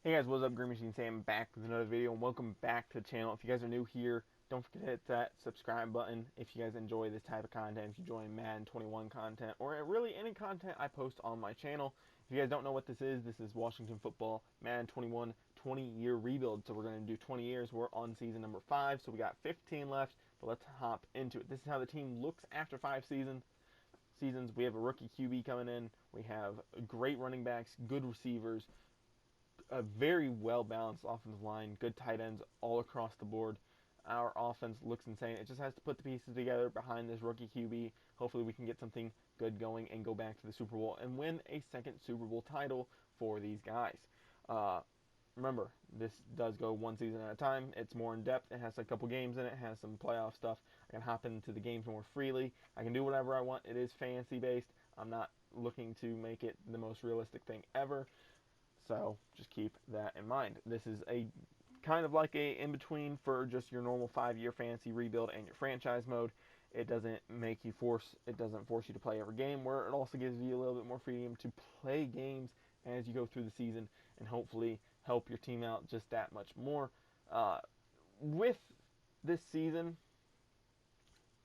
Hey guys, what's up? Green Machine Sam back with another video, and welcome back to the channel. If you guys are new here, don't forget to hit that subscribe button if you guys enjoy this type of content, if you enjoy Madden 21 content, or really any content I post on my channel. If you guys don't know what this is Washington Football Madden 21 20-year rebuild. So we're going to do 20 years. We're on season number 5, so we got 15 left, but let's hop into it. This is how the team looks after 5 seasons. We have a rookie QB coming in. We have great running backs, good receivers, a very well-balanced offensive line, good tight ends all across the board. Our offense looks insane. It just has to put the pieces together behind this rookie QB. Hopefully we can get something good going and go back to the Super Bowl and win a second Super Bowl title for these guys. Remember, this does go one season at a time. It's more in depth. It has a couple games in it. It has some playoff stuff. I can hop into the games more freely. I can do whatever I want. It is fantasy based. I'm not looking to make it the most realistic thing ever. So just keep that in mind. This is a kind of like a in-between for just your normal 5-year fantasy rebuild and your franchise mode. It doesn't force you to play every game, where it also gives you a little bit more freedom to play games as you go through the season and hopefully help your team out just that much more. With this season,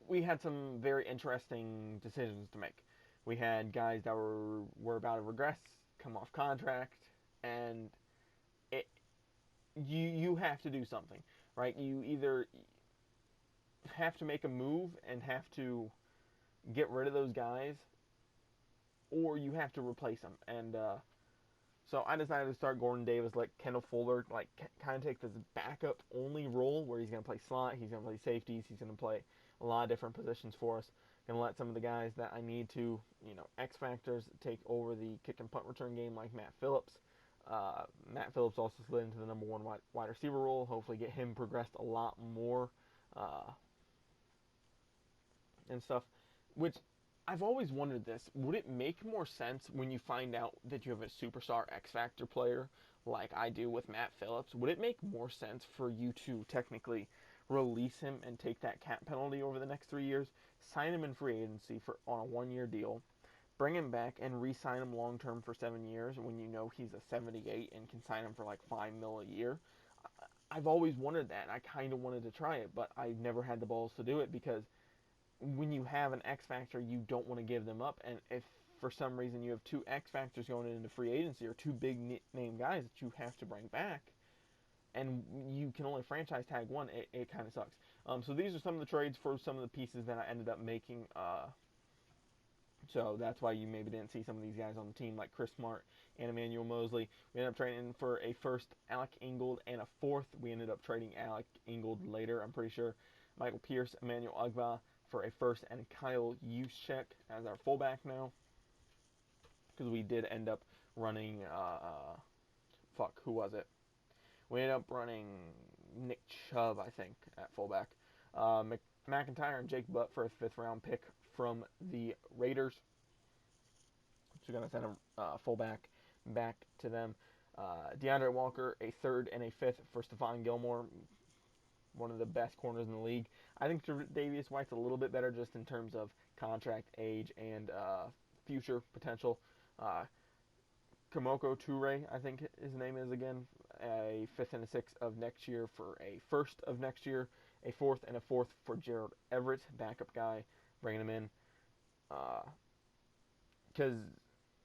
we had some very interesting decisions to make. We had guys that were about to regress, come off contract, and you have to do something, right? You either have to make a move and have to get rid of those guys, or you have to replace them. And so I decided to start Gordon Davis, let Kendall Fuller kind of take this backup only role where he's going to play slot, he's going to play safeties, he's going to play a lot of different positions for us. Going to let some of the guys that I need to, X factors, take over the kick and punt return game, like Matt Phillips. Matt Phillips also slid into the number 1 wide receiver role. Hopefully get him progressed a lot more and stuff. Which I've always wondered this. Would it make more sense when you find out that you have a superstar X Factor player like I do with Matt Phillips? Would it make more sense for you to technically release him and take that cap penalty over the next 3 years, sign him in free agency on a 1-year deal, bring him back and re-sign him long-term for 7 years when you know he's a 78 and can sign him for like $5 million a year? I've always wondered that, and I kind of wanted to try it, but I've never had the balls to do it because when you have an X Factor, you don't want to give them up. And if for some reason you have 2 X Factors going into free agency or 2 big name guys that you have to bring back, and you can only franchise tag one, it kind of sucks. So these are some of the trades for some of the pieces that I ended up making. So that's why you maybe didn't see some of these guys on the team, like Chris Smart and Emmanuel Mosley. We ended up trading for a first, Alec Ingold, and a fourth. We ended up trading Alec Ingold later, I'm pretty sure. Michael Pierce, Emmanuel Ogbah for a first, and Kyle Juszczyk as our fullback now. Because we did end up running, who was it? We ended up running Nick Chubb, I think, at fullback. McIntyre and Jake Butt for a 5th round pick from the Raiders. So we're going to send a fullback back to them. DeAndre Walker, a 3rd and a 5th for Stephon Gilmore, one of the best corners in the league. I think Davius White's a little bit better just in terms of contract, age, and future potential. Kamoko Toure, I think his name is again, a 5th and a 6th of next year for a 1st of next year, a 4th and a 4th for Gerald Everett, backup guy, bringing him in. Because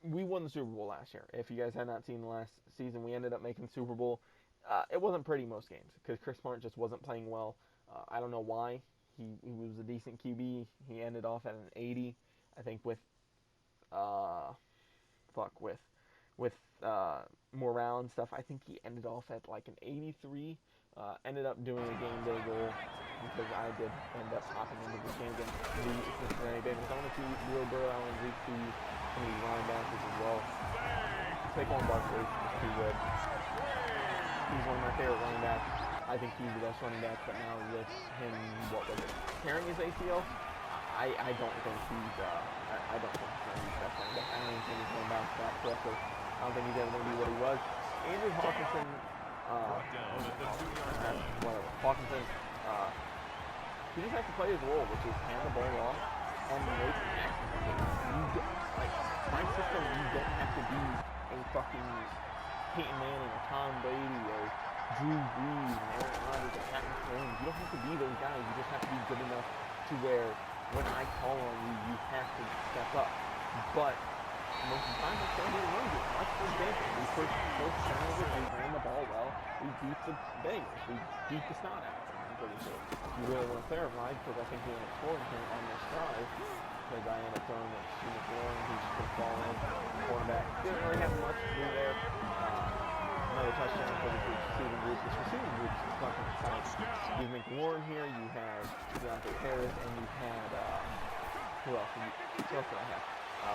we won the Super Bowl last year. If you guys had not seen the last season, we ended up making the Super Bowl. It wasn't pretty most games because Chris Smart just wasn't playing well. I don't know why. He was a decent QB. He ended off at an 80, I think, with morale and stuff. I think he ended off at like an 83. Ended up doing a game day goal because I did end up hopping into this game against the Cincinnati Bengals. I want to see Will Burrow and Zeke see some of these linebackers as well. Saquon Barkley is too good. He's one of my favorite running backs. I think he's the best running back, but now with him, tearing his ACL, I don't think he's I don't think he's going to be the best running back. I don't even think he's going to bounce back correctly. I don't think he's ever going to be what he was. Andrew Hawkinson, Hawkinson, he just has to play his role, which is hand the ball off and make actions. My system, you don't have to be a fucking Peyton Manning or Tom Brady or Drew Brees and Aaron Rodgers or Patrick Mahomes. You don't have to be those guys. You just have to be good enough to where when I call on you, you have to step up. But most of the time, it's going to be a run game. Like, for example, we first turnover, we ran the ball well. We beat the Bengals. We beat the snot out of them, I'm pretty sure. You really want to clarify, because I think we ended up scoring here on this drive, because I ended up throwing it to McLaurin, who's just going to fall in. Quarterback didn't really have much to do there. Another touchdown for the receiving group. This receiving group is fucking exciting. You have McLaurin here, you have Deontay Harris, and you had, who else did I have?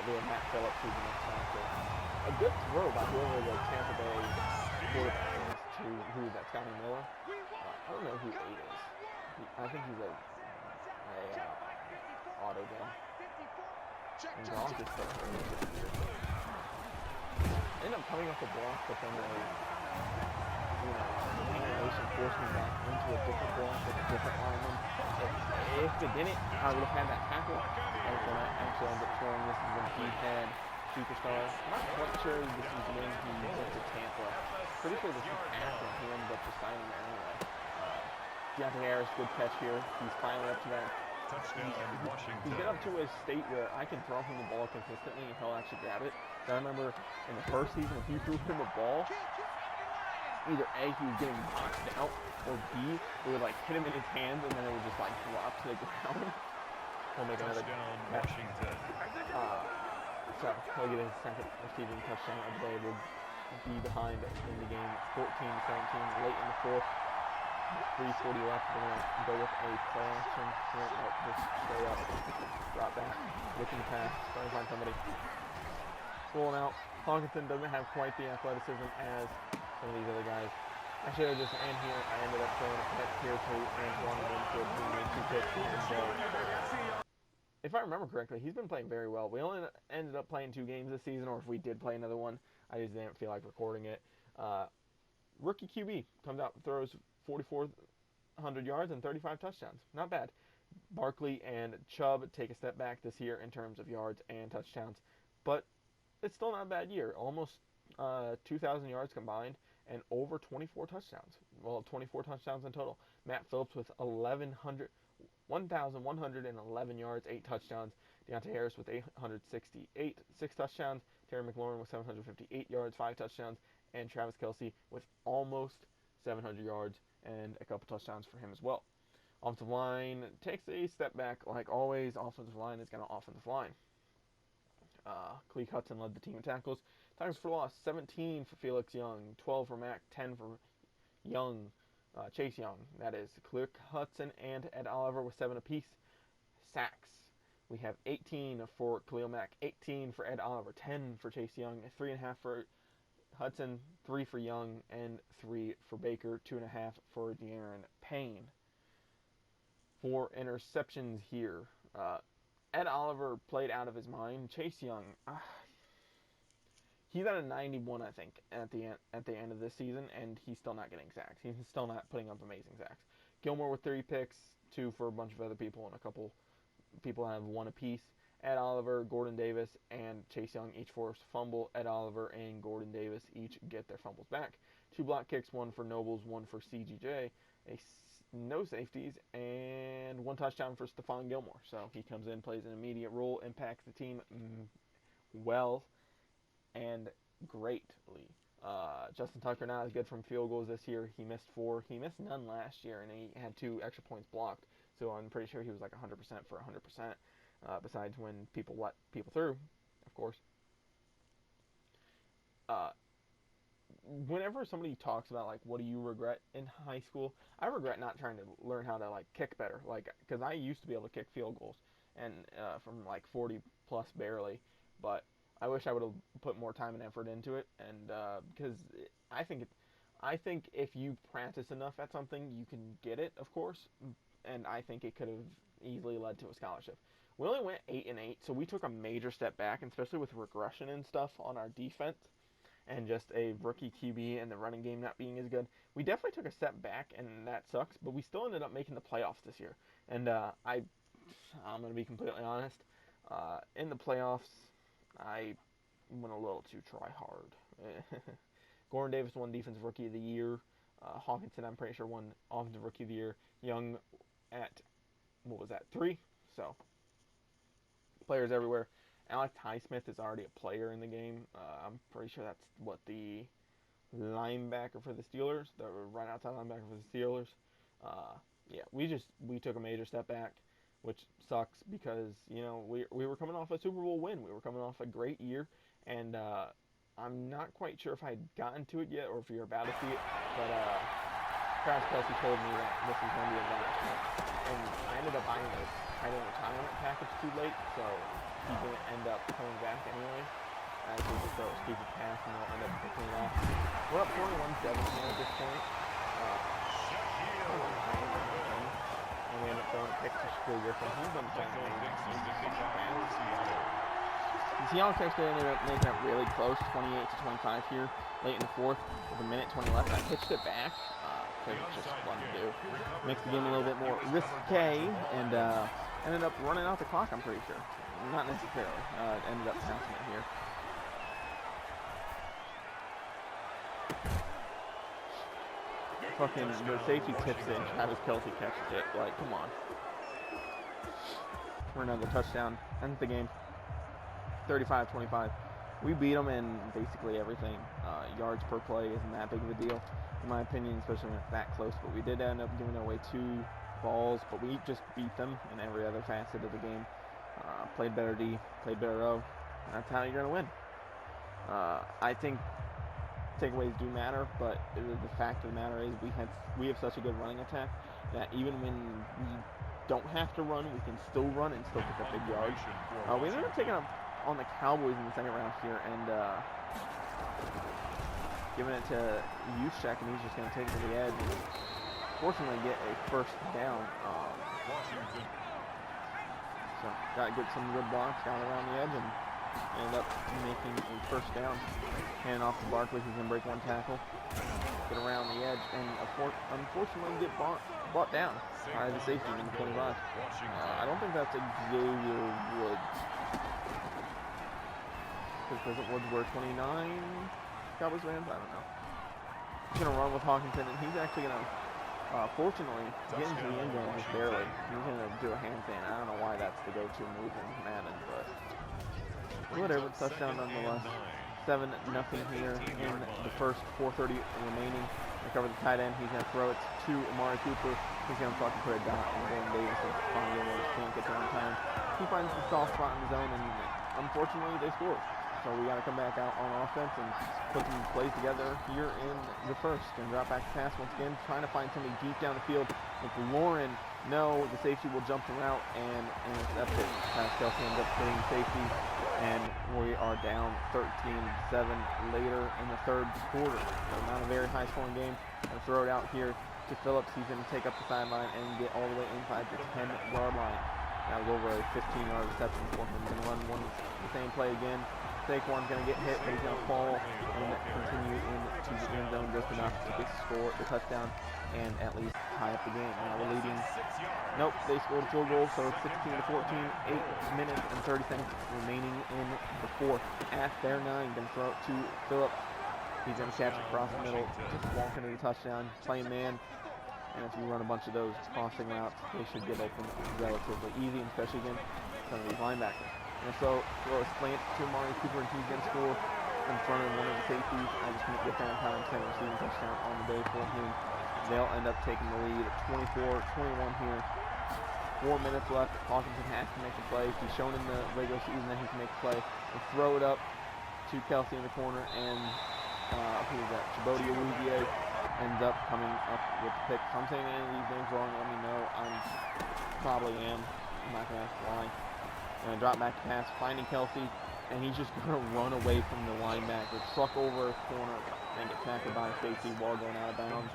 We have Matt Phillips, who's the next tackle. A good throw by whoever the Tampa Bay quarterback is to who that Scotty Miller. I don't know who 8 is. I think he's a auto gun. And Gronk is still hurt. Ended up coming off the block, but then the animation forced me back into a different block with a different lineman. If it didn't, I would have had that tackle. And when I actually ended up throwing this is when he had Superstar. I'm not quite sure this is when he went to Tampa. Pretty sure this was after he ended up just signing there anyway. Deontay Harris, good catch here. He's finally up to that. He's get up to a state where I can throw him the ball consistently and he'll actually grab it. So I remember in the first season when he threw him a ball, either A, he was getting boxed out, or B, it would like hit him in his hands and then it would just like drop to the ground. He'll make another Washington. So he'll get his second receiving touchdown of the day. We'll be behind in the game 14-17 late in the fourth. 3:40 left. We're going to go with a play action here. Nope, just straight up. Drop back. Looking to pass. Trying to find somebody. Rolling out. Hockenson doesn't have quite the athleticism as some of these other guys. I should have just end here. I ended up throwing a catch here to Antoine Winfield, who made 2 picks. If I remember correctly, he's been playing very well. We only ended up playing 2 games this season, or if we did play another one, I just didn't feel like recording it. Rookie QB comes out and throws 4,400 yards and 35 touchdowns. Not bad. Barkley and Chubb take a step back this year in terms of yards and touchdowns, but it's still not a bad year. Almost 2,000 yards combined and over 24 touchdowns. Well, 24 touchdowns in total. Matt Phillips with 1,111 yards, 8 touchdowns. Deontay Harris with 868, 6 touchdowns. Terry McLaurin with 758 yards, 5 touchdowns. And Travis Kelce with almost 700 yards and a couple touchdowns for him as well. Offensive line takes a step back. Like always, offensive line is going to offensive line. Cleek Hudson led the team in tackles. Tackles for loss, 17 for Felix Young, 12 for Mack, 10 for Young, Chase Young, that is. Cleek Hudson and Ed Oliver with 7 apiece. Sacks, we have 18 for Khalil Mack, 18 for Ed Oliver, 10 for Chase Young, 3.5 for Hudson, 3 for Young, and 3 for Baker, 2.5 for De'Aaron Payne. 4 interceptions here. Ed Oliver played out of his mind. Chase Young, he's at a 91, I think, at the end of this season, and he's still not getting sacks. He's still not putting up amazing sacks. Gilmore with 3 picks, 2 for a bunch of other people, and a couple people have 1 apiece. Ed Oliver, Gordon Davis, and Chase Young each forced a fumble. Ed Oliver and Gordon Davis each get their fumbles back. 2 block kicks, 1 for Nobles, 1 for CGJ. No safeties, and 1 touchdown for Stephon Gilmore. So he comes in, plays an immediate role, impacts the team well and greatly. Justin Tucker not as good from field goals this year. He missed 4. He missed none last year, and he had 2 extra points blocked. So I'm pretty sure he was like 100% for 100%. Besides when people let people through, of course. Whenever somebody talks about like what do you regret in high school, I regret not trying to learn how to like kick better, like because I used to be able to kick field goals and from like 40 plus barely, but I wish I would have put more time and effort into it, and because I think if you practice enough at something you can get it, of course, and I think it could have easily led to a scholarship. We only went 8-8, so we took a major step back, and especially with regression and stuff on our defense. And just a rookie QB and the running game not being as good. We definitely took a step back, and that sucks, but we still ended up making the playoffs this year. And I'm going to be completely honest, in the playoffs, I went a little too try hard. Gordon Davis won Defensive Rookie of the Year. Hawkinson, I'm pretty sure, won Offensive Rookie of the Year. Young at, 3? So, players everywhere. Alex Highsmith is already a player in the game. I'm pretty sure that's the linebacker for the Steelers, the right outside linebacker for the Steelers. Yeah, we took a major step back, which sucks because we were coming off a Super Bowl win. We were coming off a great year, and I'm not quite sure if I'd gotten to it yet or if you're about to see it, but Travis Kelce told me that this was going to be a last one, and I ended up buying the tight end retirement package too late, so he didn't end up coming back anyway. As we just throw a stupid pass and they'll end up picking it off. We're up 41-7 at this point. And we end up throwing a pick to Shaquille Griffin. He's been playing the Seahawks actually ended up making it really close, 28-25 here, late in the fourth, with a minute 20 left. I pitched it back, because it's just fun to do. Makes the game a little bit more risque, and ended up running out the clock, I'm pretty sure. Not necessarily. Ended up passing it here. Fucking the safety tips it and Travis Kelce catches it. Like, come on. For another touchdown. Ends the game. 35-25. We beat them in basically everything. Yards per play isn't that big of a deal, in my opinion, especially when it's that close. But we did end up giving away 2 balls, but we just beat them in every other facet of the game. Played better D, played better O. And that's how you're going to win. I think takeaways do matter, but the fact of the matter is we have such a good running attack that even when we don't have to run, we can still run and still pick up big yards. We ended up taking up on the Cowboys in the second round here and giving it to Juszczyk, and he's just going to take it to the edge and fortunately get a first down. So got some good blocks, got around the edge, and ended up making a first down. Hand off to Barkley, who's going to break one tackle, get around the edge, and unfortunately get brought down by the safety in the 25. I don't think that's Xavier Woods. Because President Woods were 29 Cowboys fans? I don't know. He's going to run with Hawkinson, and he's actually going to, fortunately, get into the end zone just barely. He's going to do a handstand. I don't know why that's the go-to move in Madden, but whatever, touchdown nonetheless. 7-0 here in the first, 4:30 remaining. Recover the tight end. He's going to throw it to Amari Cooper. He's going to fucking put a dot on Gordon Davis and finally just can't get there in time. He finds the soft spot in the zone, and unfortunately they score. So we got to come back out on offense and put some plays together here in the first. And drop back to pass once again, trying to find somebody deep down the field. McLaurin, no, the safety will jump the route and intercept it. Travis Kelce ends up hitting safety, and we are down 13-7 later in the third quarter. So not a very high scoring game. I'll throw it out here to Phillips. He's going to take up the sideline and get all the way inside the 10-yard line. That was over a 15-yard reception for him. Going to run the same play again. Saquon's going to get hit, but he's going to fall and continue into the end zone just enough to get the touchdown, and at least tie up the game. Now we're leading. Nope, they scored a field goal, so it's 16-14, 8 minutes and 30 seconds remaining in the fourth. At their 9, going to throw it to Phillips. He's going to catch it across the middle, just walk into the touchdown, playing man. And if you run a bunch of those crossing routes, they should get open relatively easy, especially against some of these linebackers. And so throw a slant to Amari Cooper, and he's going to score in front of one of the safeties. I just couldn't get there in time. Second receiving touchdown on the day for him. They'll end up taking the lead at 24-21 here. 4 minutes left. Hawkinson has to make a play. He's shown in the regular season that he can make a play. And throw it up to Kelce in the corner, and who is that? Chibodi Awuzie ends up coming up with the pick. If I'm saying any of these names wrong, let me know. I probably am. I'm not going to ask why. Going to drop back to pass, finding Kelce, and he's just going to run away from the linebacker, truck over a corner, and get tackled by a safety while going out of bounds.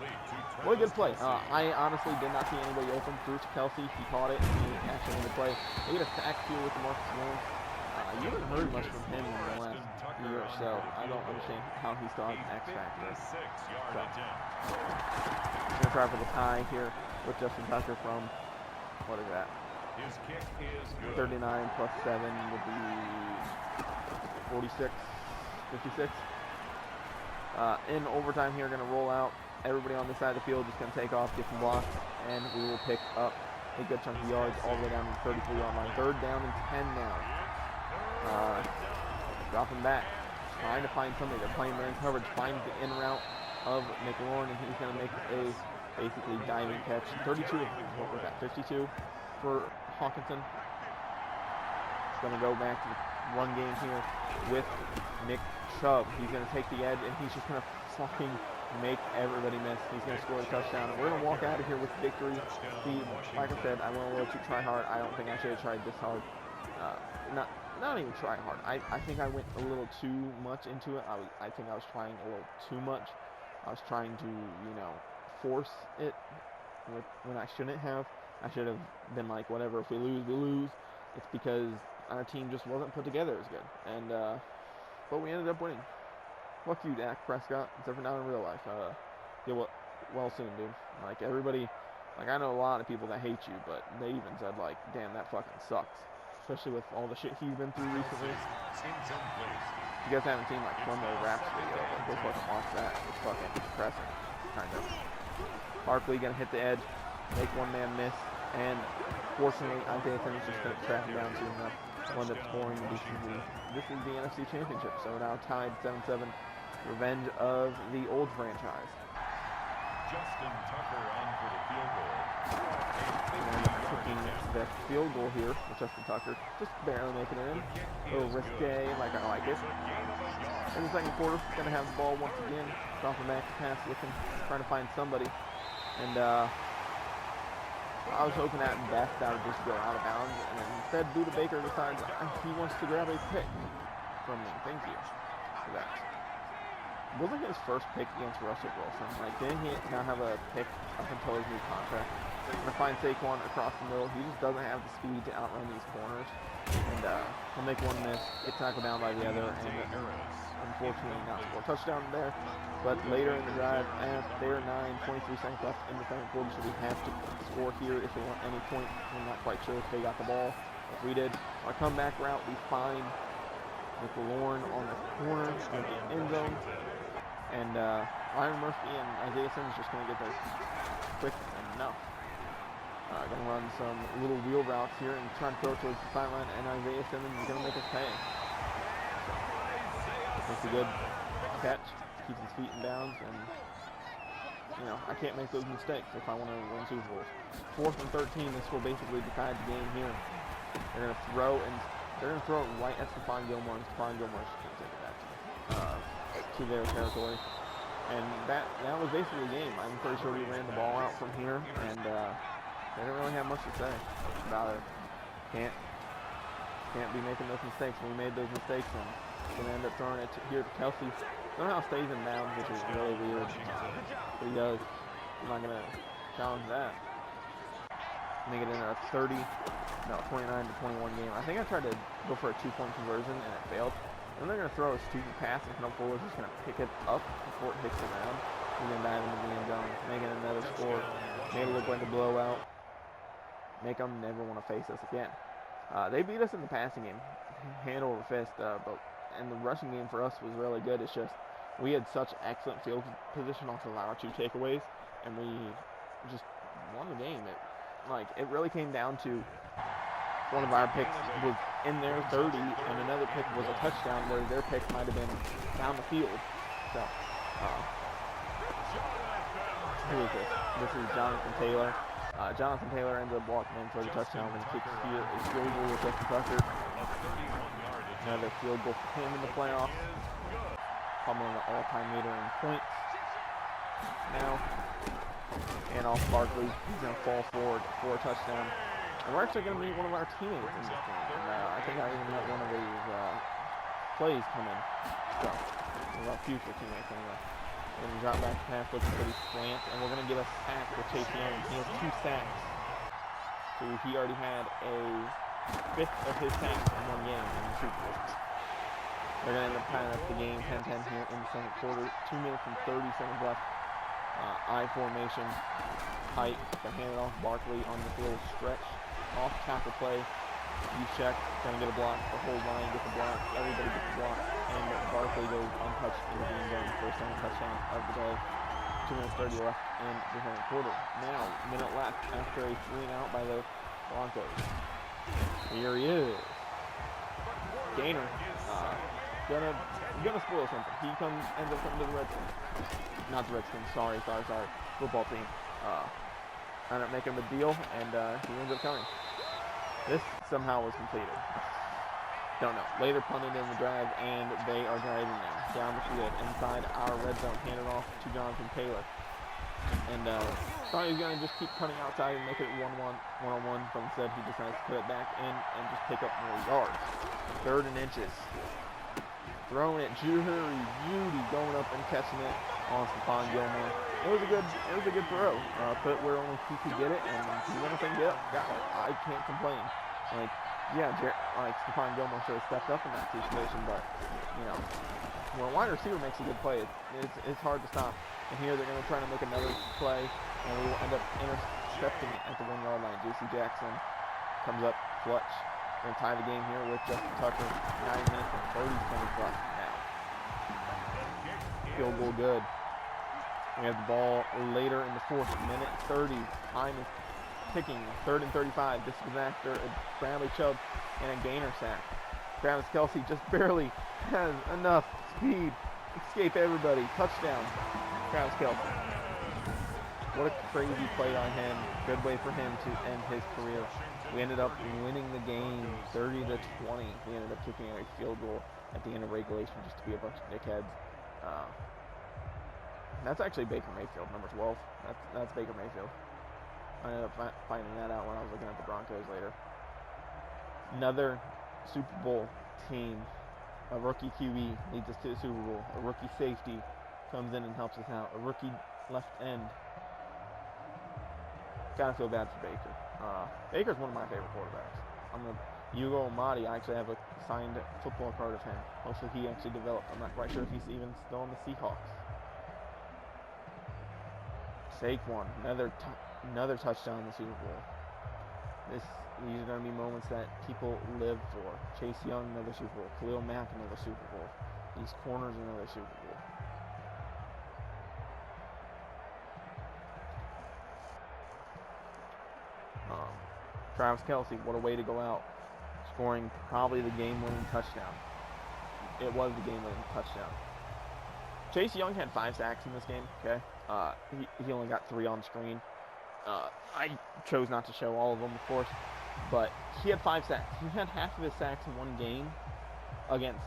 What a good play. I honestly did not see anybody open. Through to Kelce, he caught it, and he actually made the play. They get a sack here with the Marcus Williams. You haven't heard much from him in the last year or so. I don't understand how he still has an X factor. So, going to try for the tie here with Justin Tucker from, what is that? His kick is good. 39 plus 7 would be 46, 56. In overtime here, going to roll out. Everybody on this side of the field just going to take off, get some blocks, and we will pick up a good chunk of yards all the way down to the 33-yard line. 3rd down and 10 now. Dropping back, trying to find somebody. They're playing man coverage, finds the in route of McLaurin, and he's going to make a basically diving catch. 32, what was that, 52 for Hawkinson. He's going to go back to the run game here with Nick Chubb. He's going to take the edge, and he's just going to fucking make everybody miss. He's going to score a touchdown. We're going to walk out of here with victory. See, like I said, I went a little too try hard. I don't think I should have tried this hard. Not even try hard. I think I went a little too much into it. I think I was trying a little too much. I was trying to, force it when I shouldn't have. I should have been like, whatever, if we lose, we lose. It's because our team just wasn't put together as good. And, but we ended up winning. Fuck you, Dak Prescott, except for not in real life. Get well soon, dude. Like, everybody, like, I know a lot of people that hate you, but they even said, like, damn, that fucking sucks. Especially with all the shit he's been through recently. If you guys haven't seen, like, Fumble Raps video, like, go fucking watch that. It's fucking depressing, kind of. Barkley gonna hit the edge, make one man miss, and fortunately, Isaiah Simmons just gonna track him down to enough. One that's scoring. This is the NFC Championship, so we're now tied 7-7. Revenge of the old franchise. Justin Tucker on for the field goal. And kicking the field goal here with Justin Tucker, just barely making it in. A little risque, like I like it. In the second quarter, gonna have the ball once again. Dropping back to pass, looking, trying to find somebody. And I was hoping that best that would just go out of bounds, and instead Buda Baker decides he wants to grab a pick from me. Thank you for that. Wasn't his first pick against Russell Wilson. Like, didn't he now have a pick up until his new contract? Gonna find Saquon across the middle. He just doesn't have the speed to outrun these corners. And he'll make one miss, get tackled down by the other, and unfortunately not score a touchdown there. But later in the drive, at their 23 seconds left in the second quarter, so we have to score here if we want any point. I'm not quite sure if they got the ball. If we did, our comeback route, we find McLaurin on the corner of the end zone. And Ryan Murphy and Isaiah Simmons just going to get there quick enough. Going to run some little wheel routes here and try to throw it towards the sideline, and Isaiah Simmons is going to make us pay. So, it's a good catch, keeps his feet in bounds, and I can't make those mistakes if I want to win Super Bowls. 4th and 13, this will basically decide the game here. They're going to throw it right at Stephon Gilmore, and Stephon Gilmore is going to take it back to their territory. And that was basically the game. I'm pretty sure we ran the ball out from here, and they didn't really have much to say about it. Can't be making those mistakes. We made those mistakes, and we're going to end up throwing it here to Kelsey. Somehow stays in bounds, which is really weird. But he does. I'm not going to challenge that. Make it in a 29 to 21 game. I think I tried to go for a 2-point conversion, and it failed. And they're going to throw a stupid pass, and Knopf is just going to pick it up before it hits the ground. He's going to dive into the end zone, making another score. Made it look like a blowout. Make them never want to face us again. They beat us in the passing game, hand over fist, and the rushing game for us was really good. It's just we had such excellent field position off of our 2 takeaways, and we just won the game. It really came down to one of our picks was in their 30, and another pick was a touchdown where their pick might have been down the field. So, who is this? This is Jonathan Taylor. Jonathan Taylor ended up walking in for the touchdown and kicks here a field goal with Justin Tucker. Another field goal for him in the playoffs. Pummeling the all-time leader in points. Now, and off Barkley, he's going to fall forward for a touchdown. And we're actually going to meet one of our teammates in this game. And I think I even let one of these plays come in. So, one of our future teammates anyway. We're going to drop back to pass, looking pretty slant, and we're going to get a sack with Chase Young. He has 2 sacks. So he already had a 5th of his sacks in one game in the Super Bowl. They're going to end up tying up the game 10-10 here in the second quarter. 2 minutes and 30 seconds left. I formation. Tight. They hand it off Barkley on this little stretch. Off tackle play. Juszczyk gonna get a block. The whole line gets a block. Everybody gets a block. And Barkley goes untouched into the end zone for a second touchdown of the day. 2 minutes 30 left in the second quarter. Now, minute left after a 3-and-out by the Broncos. Here he is. Gainer. Gonna spoil something. He ends up coming to the Redskins. Not the Redskins, sorry. Football team. End up making him a deal, and he ends up coming. This somehow was completed. Don't know. Later punted in the drive, and they are driving now. Down the field, inside our red zone, handed off to Jonathan Taylor. And thought he was going to just keep cutting outside and make it 1-on-1, but instead he decides to put it back in and just pick up more yards. 3rd and inches. Throwing it, Judy going up and catching it on Stephon Gilmore. It was a good throw. Put it where only he could get it, and he went up and got it. I can't complain. Stephon Gilmore should have stepped up in that situation, but when a wide receiver makes a good play, it's hard to stop. And here they're going to try to make another play, and we will end up intercepting it at the 1-yard line. J.C. Jackson comes up clutch. Going to tie the game here with Justin Tucker. 9 minutes and 30 seconds left now. Field goal good. We have the ball later in the 4th minute. 30. Time is ticking. 3rd and 35. This was after a Bradley Chubb and a Gainer sack. Travis Kelce just barely has enough speed to escape everybody. Touchdown. Travis Kelce. What a crazy play on him. Good way for him to end his career. We ended up winning the game 30-20. We ended up kicking a field goal at the end of regulation just to be a bunch of dickheads. That's actually Baker Mayfield, number 12. That's Baker Mayfield. I ended up finding that out when I was looking at the Broncos later. Another Super Bowl team. A rookie QB leads us to the Super Bowl. A rookie safety comes in and helps us out. A rookie left end. Gotta feel bad for Baker. Baker's one of my favorite quarterbacks. Hugo Amadi, I actually have a signed football card of him. Hopefully he actually developed. I'm not quite sure if he's even still on the Seahawks. Saquon, another touchdown in the Super Bowl. These are going to be moments that people live for. Chase Young, another Super Bowl. Khalil Mack, another Super Bowl. These corners, another Super Bowl. Travis Kelce, what a way to go out. Scoring probably the game-winning touchdown. It was the game-winning touchdown. Chase Young had 5 sacks in this game, okay? He only got 3 on screen. I chose not to show all of them, of course, but he had 5 sacks. He had half of his sacks in one game against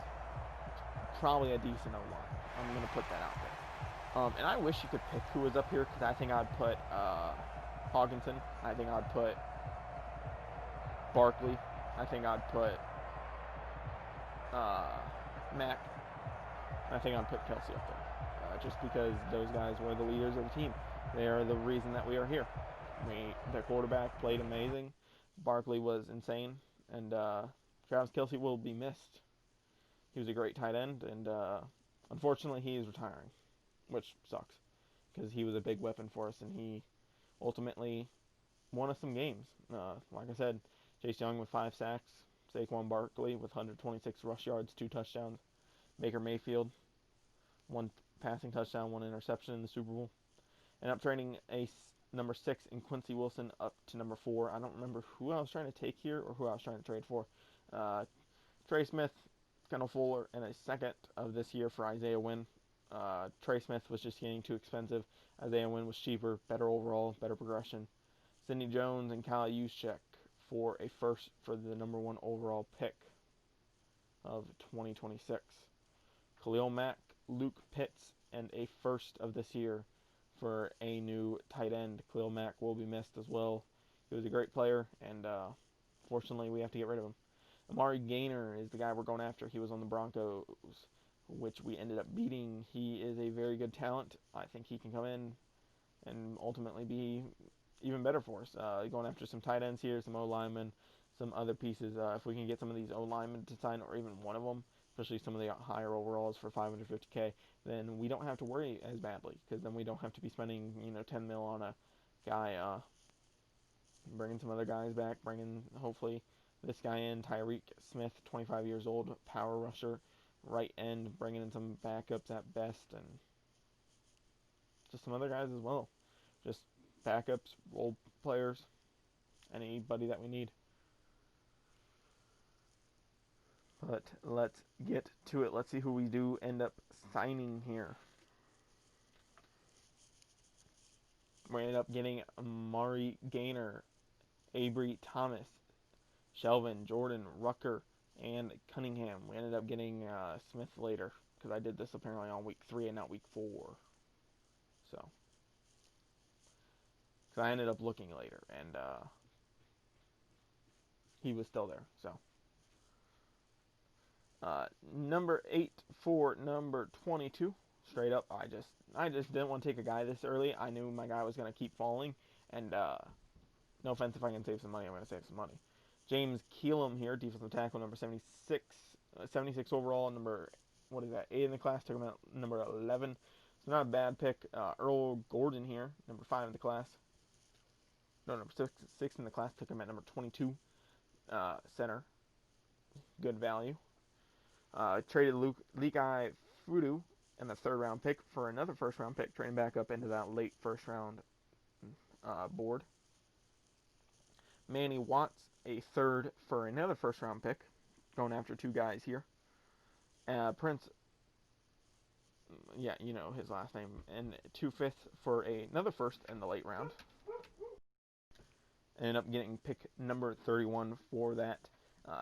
probably a decent O-line. I'm going to put that out there. And I wish you could pick who was up here, because I think I'd put Hockenson. I think I'd put Barkley. I think I'd put Mack. I think I'd put Kelce up there. Just because those guys were the leaders of the team. They are the reason that we are here. Their quarterback played amazing. Barkley was insane. And Travis Kelce will be missed. He was a great tight end. And unfortunately, he is retiring. Which sucks. Because he was a big weapon for us. And he ultimately won us some games. Like I said, Chase Young with 5 sacks. Saquon Barkley with 126 rush yards, 2 touchdowns. Baker Mayfield, 1 passing touchdown, 1 interception in the Super Bowl. Ended up trading a number 6 in Quincy Wilson up to number 4. I don't remember who I was trying to take here or who I was trying to trade for. Trey Smith, Kendall Fuller, and a second of this year for Isaiah Wynn. Trey Smith was just getting too expensive. Isaiah Wynn was cheaper, better overall, better progression. Sidney Jones and Kyle Juszczyk for a first for the number 1 overall pick of 2026. Khalil Mack, Luke Pitts, and a first of this year for a new tight end. Khalil Mack will be missed as well. He was a great player, and fortunately we have to get rid of him. Amari Gainer is the guy we're going after. He was on the Broncos, which we ended up beating. He is a very good talent. I think he can come in and ultimately be even better for us. Going after some tight ends here, some O-linemen, some other pieces. If we can get some of these O-linemen to sign, or even one of them, especially some of the higher overalls for $550K, then we don't have to worry as badly, because then we don't have to be spending, $10 million on a guy, bringing some other guys back, bringing, hopefully, this guy in, Tyreek Smith, 25 years old, power rusher, right end, bringing in some backups at best, and just some other guys as well. Just backups, role players, anybody that we need. But let's get to it. Let's see who we do end up signing here. We ended up getting Amari Gainer, Avery Thomas, Shelvin, Jordan, Rucker, and Cunningham. We ended up getting Smith later because I did this apparently on week 3 and not week 4. So, because I ended up looking later and he was still there. So, number 8 for number 22. Straight up, I just didn't want to take a guy this early. I knew my guy was going to keep falling, and no offense if I can save some money, I'm going to save some money. James Keelam here, defensive tackle, number 76, 76 overall, number, 8 in the class, took him at number 11. So not a bad pick. Earl Gordon here, number 5 in the class. No, number 6 in the class, took him at number 22, center. Good value. Traded Lekai Fudu in the 3rd round pick for another 1st round pick, trading back up into that late 1st round board. Manny Watts, a 3rd for another 1st round pick, going after 2 guys here. Prince, yeah, you know his last name, and 2 5ths for another 1st in the late round. Ended up getting pick number 31 for that.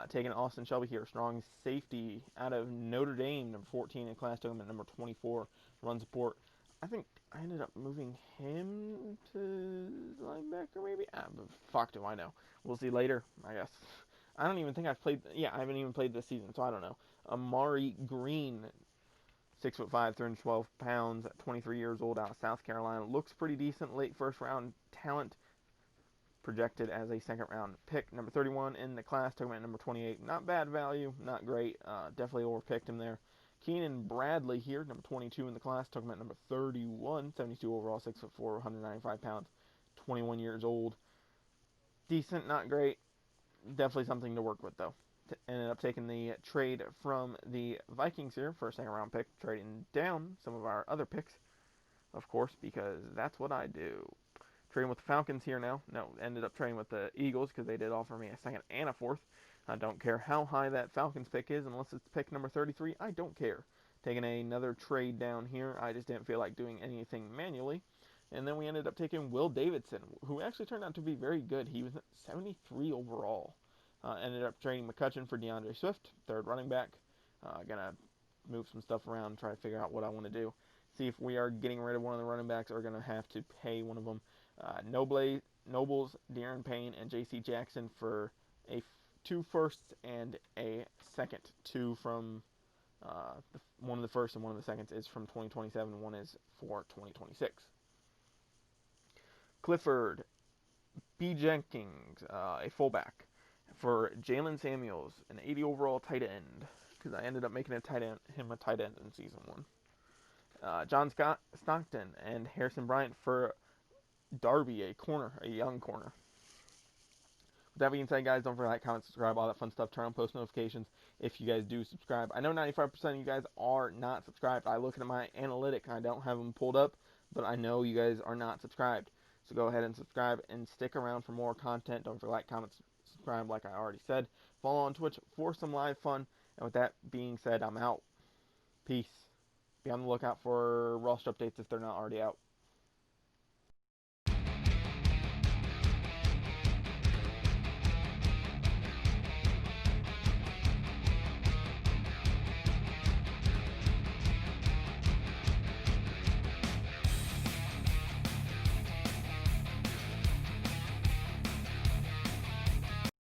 Taking Austin Shelby here, strong safety out of Notre Dame, number 14 in class, took him at number 24, run support. I think I ended up moving him to linebacker, maybe? Fuck do I know. We'll see later, I guess. I don't even think I've played, I haven't even played this season, so I don't know. Amari Green, 6'5", 312 pounds, 23 years old, out of South Carolina. Looks pretty decent, late 1st round talent. Projected as a 2nd round pick. Number 31 in the class, took him at number 28. Not bad value, not great. Definitely overpicked him there. Keenan Bradley here, number 22 in the class, took him at number 31. 72 overall, 6'4", 195 pounds, 21 years old. Decent, not great. Definitely something to work with, though. Ended up taking the trade from the Vikings here for a 2nd round pick, trading down some of our other picks, of course, because that's what I do. Trading with the Falcons here now. No, ended up trading with the Eagles because they did offer me a 2nd and a 4th. I don't care how high that Falcons pick is unless it's pick number 33. I don't care. Taking another trade down here. I just didn't feel like doing anything manually. And then we ended up taking Will Davidson, who actually turned out to be very good. He was 73 overall. Ended up trading McCutcheon for DeAndre Swift, 3rd running back. Gonna move some stuff around, try to figure out what I want to do. See if we are getting rid of one of the running backs or gonna have to pay one of them. Nobles, De'Aaron Payne, and J.C. Jackson for 2 firsts and a 2nd. 2 from one of the first and one of the 2nds is from 2027. One is for 2026. Clifford B. Jenkins, a fullback, for Jalen Samuels, an 80 overall tight end, because I ended up making him a tight end in season 1. John Stockton and Harrison Bryant for Darby, a young corner. With that being said, guys, don't forget to like, comment, subscribe, all that fun stuff. Turn on post notifications if you guys do subscribe. I know 95% of you guys are not subscribed. I look at my analytics. I don't have them pulled up, but I know you guys are not subscribed. So go ahead and subscribe and stick around for more content. Don't forget to like, comment, subscribe like I already said. Follow on Twitch for some live fun. And with that being said, I'm out. Peace. Be on the lookout for roster updates if they're not already out.